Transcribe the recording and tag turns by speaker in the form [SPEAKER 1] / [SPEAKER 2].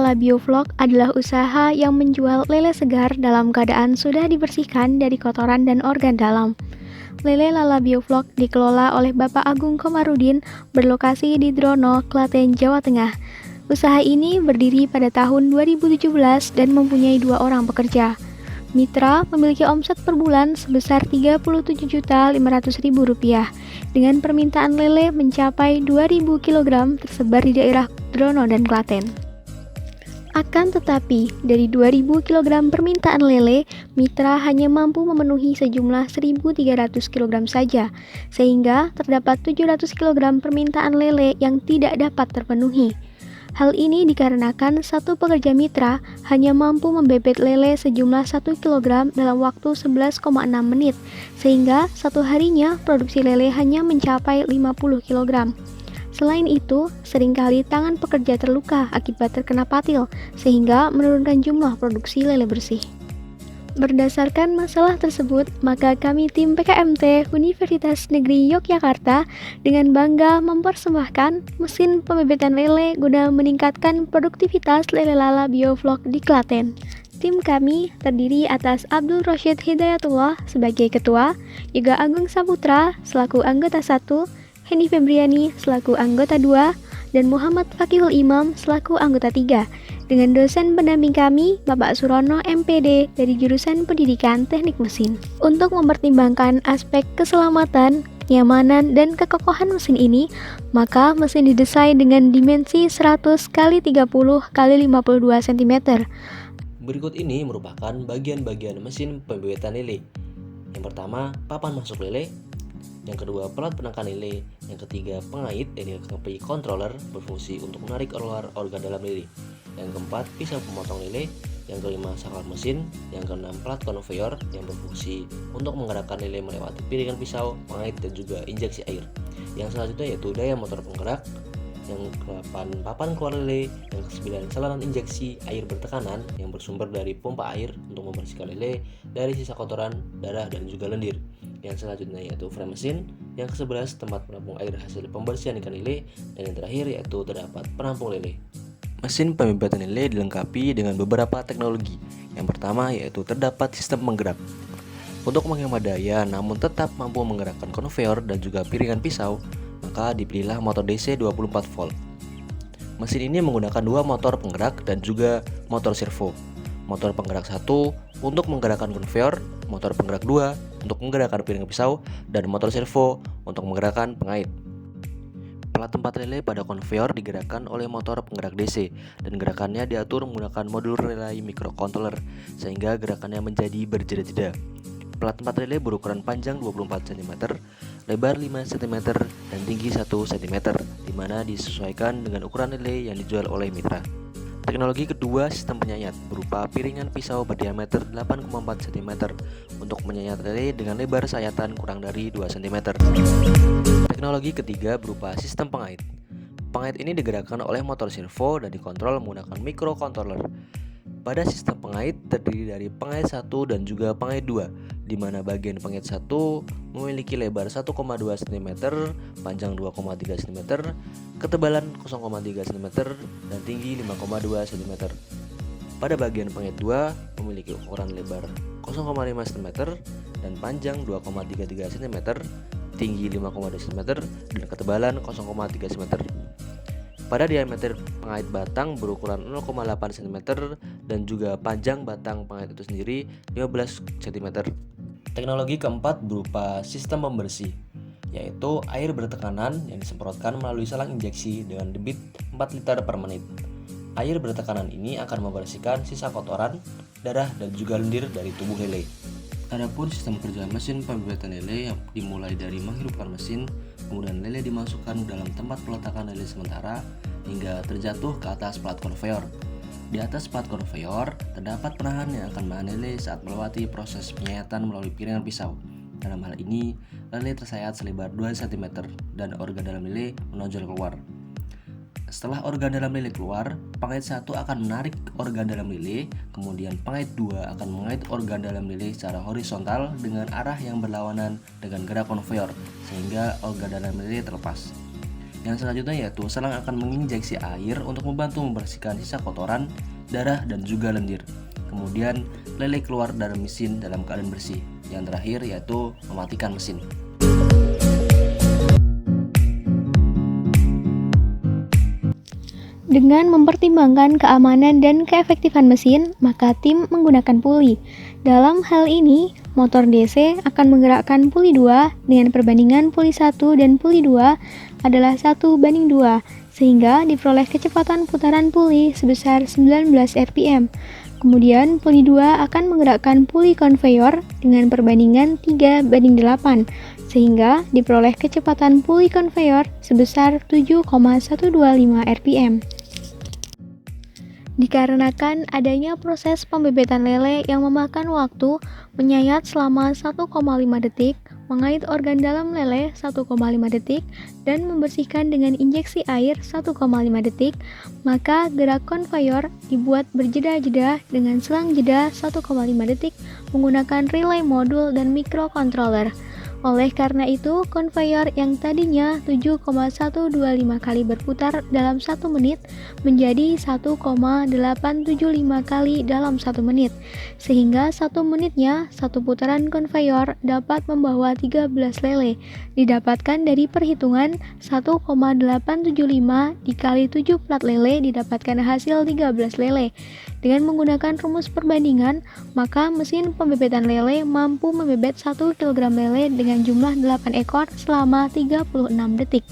[SPEAKER 1] Lala Biovlog adalah usaha yang menjual lele segar dalam keadaan sudah dibersihkan dari kotoran dan organ dalam. Lele Lala Biovlog dikelola oleh Bapak Agung Komarudin, berlokasi di Drono, Klaten, Jawa Tengah. Usaha ini berdiri pada tahun 2017 dan mempunyai 2 orang pekerja. Mitra memiliki omset per bulan sebesar Rp37.500.000 dengan permintaan lele mencapai 2.000 kg tersebar di daerah Drono dan Klaten. Akan tetapi, dari 2.000 kg permintaan lele, Mitra hanya mampu memenuhi sejumlah 1.300 kg saja, sehingga terdapat 700 kg permintaan lele yang tidak dapat terpenuhi. Hal ini dikarenakan satu pekerja Mitra hanya mampu membebet lele sejumlah 1 kg dalam waktu 11,6 menit, sehingga satu harinya produksi lele hanya mencapai 50 kg. Selain itu, seringkali tangan pekerja terluka akibat terkena patil, sehingga menurunkan jumlah produksi lele bersih. Berdasarkan masalah tersebut, maka kami tim PKMT Universitas Negeri Yogyakarta dengan bangga mempersembahkan mesin pembebetan lele guna meningkatkan produktivitas lele Lala Biovlog di Klaten. Tim kami terdiri atas Abdul Rosyid Hidayatullah sebagai ketua, Yoga Agung Saputra selaku anggota 1, Henny Febriani selaku anggota 2, dan Muhammad Fakihul Imam selaku anggota 3. Dengan dosen pendamping kami, Bapak Surono MPD dari jurusan Pendidikan Teknik Mesin. Untuk mempertimbangkan aspek keselamatan, kenyamanan, dan kekokohan mesin ini, maka mesin didesain dengan dimensi 100 x 30 x 52 cm.
[SPEAKER 2] Berikut ini merupakan bagian-bagian mesin pembebetan lele. Yang pertama, papan masuk lele. Yang kedua, pelat penangkan lele. Yang ketiga, pengait dari KPI controller berfungsi untuk menarik keluar organ dalam lele. Yang keempat, pisau pemotong lele. Yang kelima, saklar mesin. Yang keenam, plat konveyor yang berfungsi untuk menggerakkan lele melewati piringan pisau, pengait, dan juga injeksi air. Yang selanjutnya yaitu daya motor penggerak. Yang ke-8, papan keluar lele. Yang ke-9, saluran injeksi air bertekanan yang bersumber dari pompa air untuk membersihkan lele dari sisa kotoran, darah, dan juga lendir. Yang selanjutnya yaitu frame mesin. Yang ke-11, tempat penampung air hasil pembersihan ikan lele. Dan yang terakhir yaitu terdapat penampung lele. Mesin pembebetan lele dilengkapi dengan beberapa teknologi. Yang pertama yaitu terdapat sistem penggerak. Untuk menghemat daya namun tetap mampu menggerakkan konveyor dan juga piringan pisau, maka dipilihlah motor DC 24 volt. Mesin ini menggunakan 2 motor penggerak dan juga motor servo. Motor penggerak 1 untuk menggerakkan konveyor, motor penggerak 2 untuk menggerakkan piringan pisau, dan motor servo untuk menggerakkan pengait. Pelat tempat lele pada konveyor digerakkan oleh motor penggerak DC dan gerakannya diatur menggunakan modul relay microcontroller sehingga gerakannya menjadi berjeda-jeda. Pelat tempat lele berukuran panjang 24 cm, lebar 5 cm, dan tinggi 1 cm, di mana disesuaikan dengan ukuran lele yang dijual oleh Mitra. Teknologi kedua, sistem penyayat berupa piringan pisau berdiameter 8,4 cm untuk menyayat lele dengan lebar sayatan kurang dari 2 cm. Teknologi ketiga berupa sistem pengait. Pengait ini digerakkan oleh motor servo dan dikontrol menggunakan microcontroller. Pada sistem pengait terdiri dari pengait 1 dan juga pengait 2, di mana bagian pengait 1 memiliki lebar 1,2 cm, panjang 2,3 cm, ketebalan 0,3 cm, dan tinggi 5,2 cm. Pada bagian pengait 2 memiliki ukuran lebar 0,5 cm dan panjang 2,33 cm, tinggi 5,2 cm, dan ketebalan 0,3 cm. Pada diameter pengait batang berukuran 0,8 cm dan juga panjang batang pengait itu sendiri 15 cm. Teknologi keempat berupa sistem pembersih, yaitu air bertekanan yang disemprotkan melalui selang injeksi dengan debit 4 liter per menit. Air bertekanan ini akan membersihkan sisa kotoran, darah, dan juga lendir dari tubuh lele. Adapun sistem kerja mesin pembebetan lele yang dimulai dari menghidupkan mesin, kemudian lele dimasukkan dalam tempat peletakan lele sementara hingga terjatuh ke atas plat konveyor. Di atas plat konveyor terdapat penahan yang akan menahan lele saat melewati proses penyayatan melalui piringan pisau. Dalam hal ini, lele tersayat selebar 2 cm dan organ dalam lele menonjol keluar. Setelah organ dalam lele keluar, pengait 1 akan menarik organ dalam lele, kemudian pengait 2 akan mengait organ dalam lele secara horizontal dengan arah yang berlawanan dengan gerak konveyor, sehingga organ dalam lele terlepas. Yang selanjutnya yaitu selang akan menginjeksi air untuk membantu membersihkan sisa kotoran, darah, dan juga lendir. Kemudian lele keluar dari mesin dalam keadaan bersih. Yang terakhir yaitu mematikan mesin.
[SPEAKER 1] Dengan mempertimbangkan keamanan dan keefektifan mesin, maka tim menggunakan puli. Dalam hal ini, motor DC akan menggerakkan puli 2 dengan perbandingan puli 1 dan puli 2 adalah 1:2, sehingga diperoleh kecepatan putaran puli sebesar 19 rpm. Kemudian puli 2 akan menggerakkan puli konveyor dengan perbandingan 3:8, sehingga diperoleh kecepatan puli konveyor sebesar 7,125 rpm. Dikarenakan adanya proses pembebetan lele yang memakan waktu menyayat selama 1,5 detik, mengait organ dalam lele 1,5 detik, dan membersihkan dengan injeksi air 1,5 detik, maka gerak konveyor dibuat berjeda-jeda dengan selang jeda 1,5 detik menggunakan relay modul dan microcontroller. Oleh karena itu, konveyor yang tadinya 7,125 kali berputar dalam 1 menit menjadi 1,875 kali dalam 1 menit, sehingga 1 menitnya satu putaran konveyor dapat membawa 13 lele, didapatkan dari perhitungan 1,875 dikali 7 plat lele didapatkan hasil 13 lele. Dengan menggunakan rumus perbandingan, maka mesin pembebetan lele mampu membebet 1 kg lele dengan jumlah 8 ekor selama 36 detik.